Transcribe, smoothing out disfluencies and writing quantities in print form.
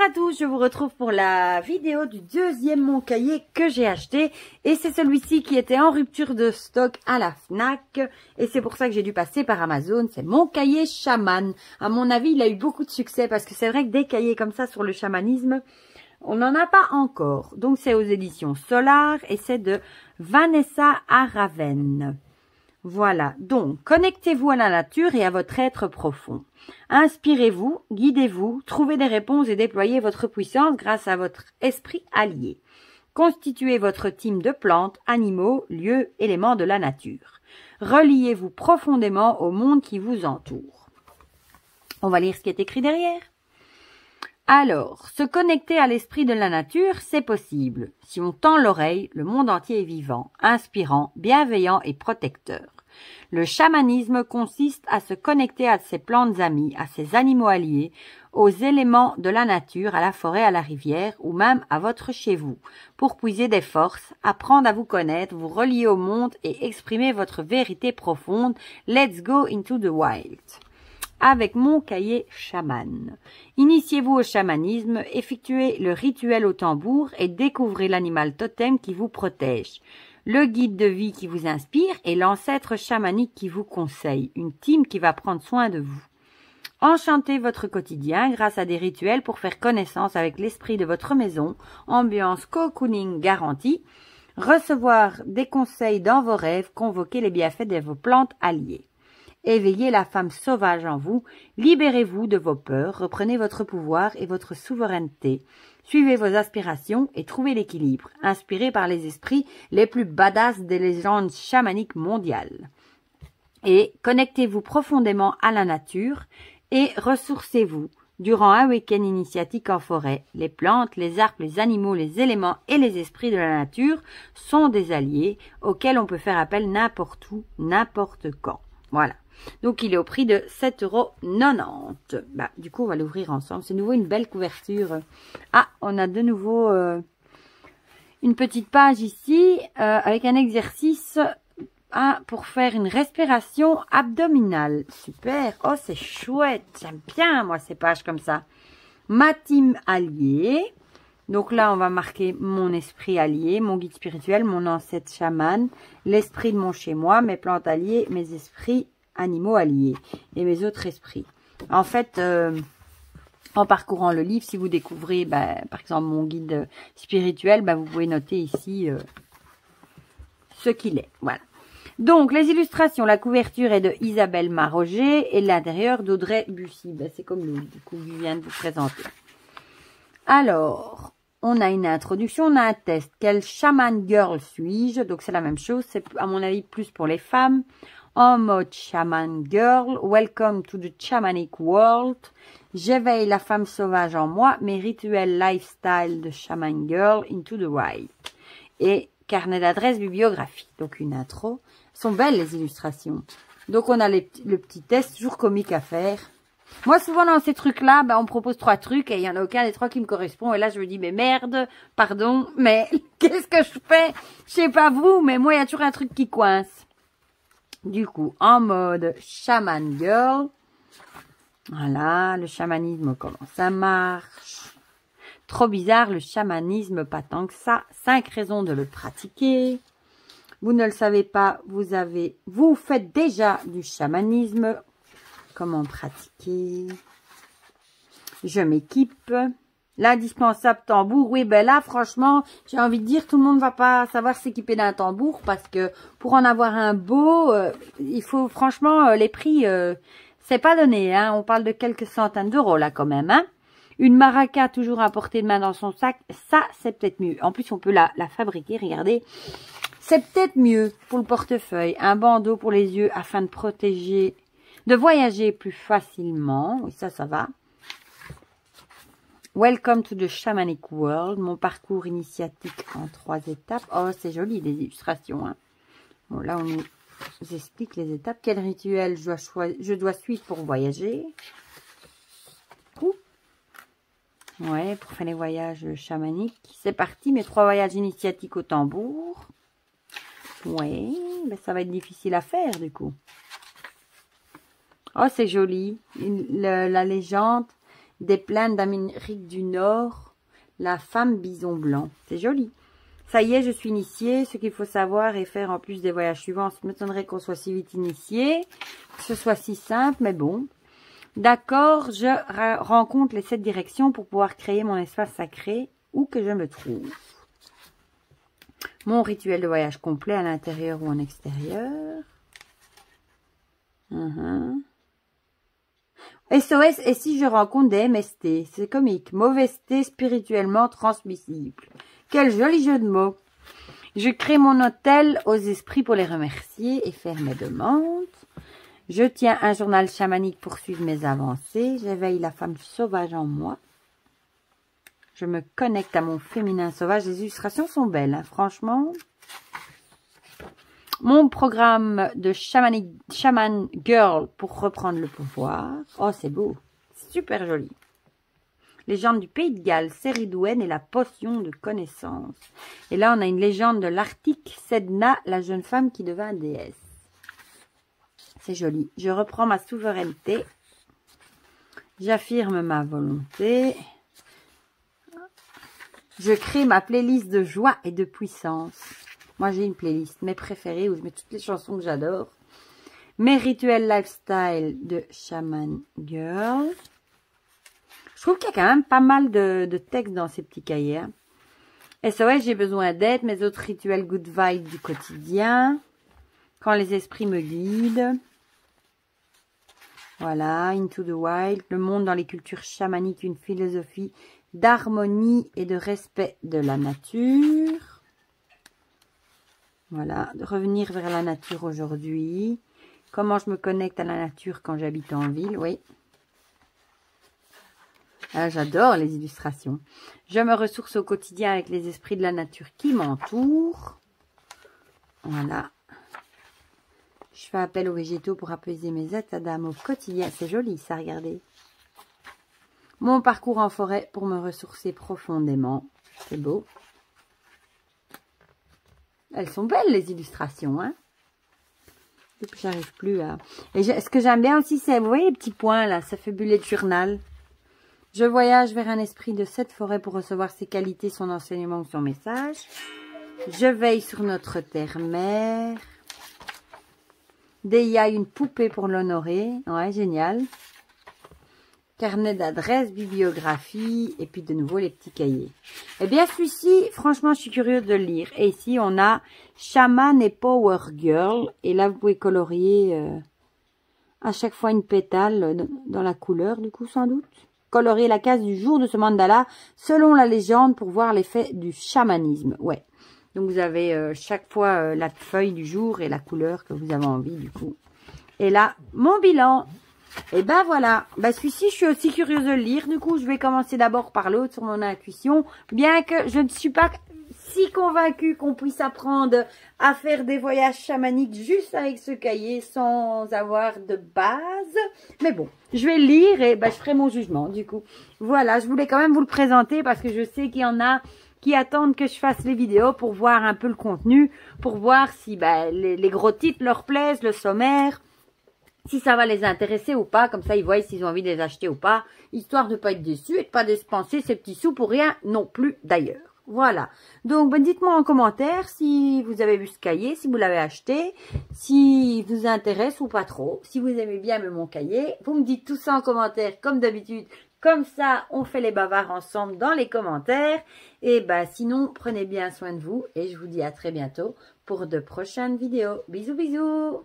Bonjour à tous, je vous retrouve pour la vidéo du deuxième mon cahier que j'ai acheté et c'est celui-ci qui était en rupture de stock à la Fnac et c'est pour ça que j'ai dû passer par Amazon. C'est mon cahier chaman. À mon avis, il a eu beaucoup de succès parce que c'est vrai que des cahiers comme ça sur le chamanisme, on n'en a pas encore. Donc c'est aux éditions Solar et c'est de Vanessa Araven. Voilà, donc connectez-vous à la nature et à votre être profond. Inspirez-vous, guidez-vous, trouvez des réponses et déployez votre puissance grâce à votre esprit allié. Constituez votre team de plantes, animaux, lieux, éléments de la nature. Reliez-vous profondément au monde qui vous entoure. On va lire ce qui est écrit derrière. Alors, se connecter à l'esprit de la nature, c'est possible. Si on tend l'oreille, le monde entier est vivant, inspirant, bienveillant et protecteur. Le chamanisme consiste à se connecter à ses plantes amies, à ses animaux alliés, aux éléments de la nature, à la forêt, à la rivière ou même à votre chez vous, pour puiser des forces, apprendre à vous connaître, vous relier au monde et exprimer votre vérité profonde. Let's go into the wild. Avec mon cahier chaman. Initiez-vous au chamanisme, effectuez le rituel au tambour et découvrez l'animal totem qui vous protège, le guide de vie qui vous inspire et l'ancêtre chamanique qui vous conseille, une team qui va prendre soin de vous. Enchantez votre quotidien grâce à des rituels pour faire connaissance avec l'esprit de votre maison, ambiance cocooning garantie, recevoir des conseils dans vos rêves, convoquer les bienfaits de vos plantes alliées. Éveillez la femme sauvage en vous, libérez-vous de vos peurs, reprenez votre pouvoir et votre souveraineté. Suivez vos aspirations et trouvez l'équilibre, inspiré par les esprits les plus badass des légendes chamaniques mondiales. Et connectez-vous profondément à la nature et ressourcez-vous. Durant un week-end initiatique en forêt, les plantes, les arbres, les animaux, les éléments et les esprits de la nature sont des alliés auxquels on peut faire appel n'importe où, n'importe quand. Voilà. Donc, il est au prix de 7,90 €. Du coup, on va l'ouvrir ensemble. C'est de nouveau une belle couverture. Ah, on a de nouveau une petite page ici avec un exercice pour faire une respiration abdominale. Super. Oh, c'est chouette. J'aime bien, moi, ces pages comme ça. Ma team alliée. Donc là, on va marquer mon esprit allié, mon guide spirituel, mon ancêtre chaman, l'esprit de mon chez-moi, mes plantes alliées, mes esprits animaux alliés et mes autres esprits. En fait, en parcourant le livre, si vous découvrez, par exemple, mon guide spirituel, vous pouvez noter ici ce qu'il est. Voilà. Donc, les illustrations, la couverture est de Isabelle Maroger et l'intérieur d'Audrey Bussy. C'est comme le du coup, je viens de vous présenter. Alors, on a une introduction, on a un test. Quel chaman girl suis-je? Donc, c'est la même chose. C'est, à mon avis, plus pour les femmes. En mode shaman girl, welcome to the shamanic world. J'éveille la femme sauvage en moi, mes rituels lifestyle de shaman girl into the wild. Et carnet d'adresse, bibliographie. Donc une intro. Elles sont belles les illustrations. Donc on a le petit test, toujours comique à faire. Moi souvent dans ces trucs-là, on me propose 3 trucs et il n'y en a aucun des 3 qui me correspond. Et là je me dis, mais merde, pardon, mais qu'est-ce que je fais? Je sais pas vous, mais moi il y a toujours un truc qui coince. Du coup, en mode shaman girl. Voilà, le chamanisme, comment ça marche. Trop bizarre, le chamanisme, pas tant que ça. 5 raisons de le pratiquer. Vous ne le savez pas, vous faites déjà du chamanisme. Comment pratiquer? Je m'équipe. L'indispensable tambour, oui, là, franchement, j'ai envie de dire, tout le monde va pas savoir s'équiper d'un tambour parce que pour en avoir un beau, il faut, franchement, les prix, c'est pas donné, hein. On parle de quelques centaines d'euros, là, quand même, hein. Une maraca toujours à portée de main dans son sac, ça, c'est peut-être mieux. En plus, on peut la fabriquer, regardez. C'est peut-être mieux pour le portefeuille. Un bandeau pour les yeux afin de voyager plus facilement. Oui, ça va. Welcome to the Shamanic World, mon parcours initiatique en 3 étapes. Oh, c'est joli, les illustrations. Hein. Bon, là, on nous explique les étapes. Quel rituel je dois suivre pour voyager? Ouais, pour faire les voyages chamaniques. C'est parti, mes 3 voyages initiatiques au tambour. Ouais, ça va être difficile à faire, du coup. Oh, c'est joli. La légende. Des plaines d'Amérique du Nord. La femme bison blanc. C'est joli. Ça y est, je suis initiée. Ce qu'il faut savoir et faire en plus des voyages suivants. Ça m'étonnerait qu'on soit si vite initié. Que ce soit si simple, mais bon. D'accord, je rencontre les 7 directions pour pouvoir créer mon espace sacré où que je me trouve. Mon rituel de voyage complet à l'intérieur ou en extérieur. SOS, et si je rencontre des MST? C'est comique. Mauvaiseté spirituellement transmissible. Quel joli jeu de mots. Je crée mon hôtel aux esprits pour les remercier et faire mes demandes. Je tiens un journal chamanique pour suivre mes avancées. J'éveille la femme sauvage en moi. Je me connecte à mon féminin sauvage. Les illustrations sont belles, hein, franchement. Mon programme de Shaman Girl pour reprendre le pouvoir. Oh, c'est beau. Super joli. Légende du Pays de Galles, Céridouène et la potion de connaissance. Et là, on a une légende de l'Arctique, Sedna, la jeune femme qui devint déesse. C'est joli. Je reprends ma souveraineté. J'affirme ma volonté. Je crée ma playlist de joie et de puissance. Moi, j'ai une playlist, mes préférées, où je mets toutes les chansons que j'adore. Mes rituels lifestyle de Shaman Girl. Je trouve qu'il y a quand même pas mal de textes dans ces petits cahiers. Hein. SOS, j'ai besoin d'aide. Mes autres rituels good vibes du quotidien. Quand les esprits me guident. Voilà, Into the Wild. Le monde dans les cultures chamaniques, une philosophie d'harmonie et de respect de la nature. Voilà, de revenir vers la nature aujourd'hui. Comment je me connecte à la nature quand j'habite en ville, oui. Ah, j'adore les illustrations. Je me ressource au quotidien avec les esprits de la nature qui m'entourent. Voilà. Je fais appel aux végétaux pour apaiser mes états d'âme au quotidien. C'est joli ça, regardez. Mon parcours en forêt pour me ressourcer profondément. C'est beau. Elles sont belles les illustrations, hein. Et puis j'arrive plus à... Et ce que j'aime bien aussi, c'est, vous voyez les petits points là, ça fait bullet journal. Je voyage vers un esprit de cette forêt pour recevoir ses qualités, son enseignement ou son message. Je veille sur notre terre-mère. Deya, une poupée pour l'honorer. Ouais, génial. Carnet d'adresse, bibliographie, et puis de nouveau les petits cahiers. Eh bien, celui-ci, franchement, je suis curieuse de le lire. Et ici, on a Shaman et Power Girl. Et là, vous pouvez colorier à chaque fois une pétale dans la couleur, du coup, sans doute. Colorier la case du jour de ce mandala selon la légende pour voir l'effet du chamanisme. Ouais. Donc, vous avez chaque fois la feuille du jour et la couleur que vous avez envie, du coup. Et là, mon bilan. Et ben voilà, ben celui-ci, je suis aussi curieuse de le lire. Du coup, je vais commencer d'abord par l'autre sur mon intuition. Bien que je ne suis pas si convaincue qu'on puisse apprendre à faire des voyages chamaniques juste avec ce cahier sans avoir de base. Mais bon, je vais le lire et ben, je ferai mon jugement du coup. Voilà, je voulais quand même vous le présenter parce que je sais qu'il y en a qui attendent que je fasse les vidéos pour voir un peu le contenu, pour voir si ben, les gros titres leur plaisent, le sommaire. Si ça va les intéresser ou pas, comme ça ils voient s'ils ont envie de les acheter ou pas, histoire de ne pas être déçus et de ne pas dépenser ces petits sous pour rien non plus d'ailleurs. Voilà, donc ben, dites-moi en commentaire si vous avez vu ce cahier, si vous l'avez acheté, si vous intéresse ou pas trop, si vous aimez bien mon cahier. Vous me dites tout ça en commentaire comme d'habitude, comme ça on fait les bavards ensemble dans les commentaires. Et ben sinon, prenez bien soin de vous et je vous dis à très bientôt pour de prochaines vidéos. Bisous bisous.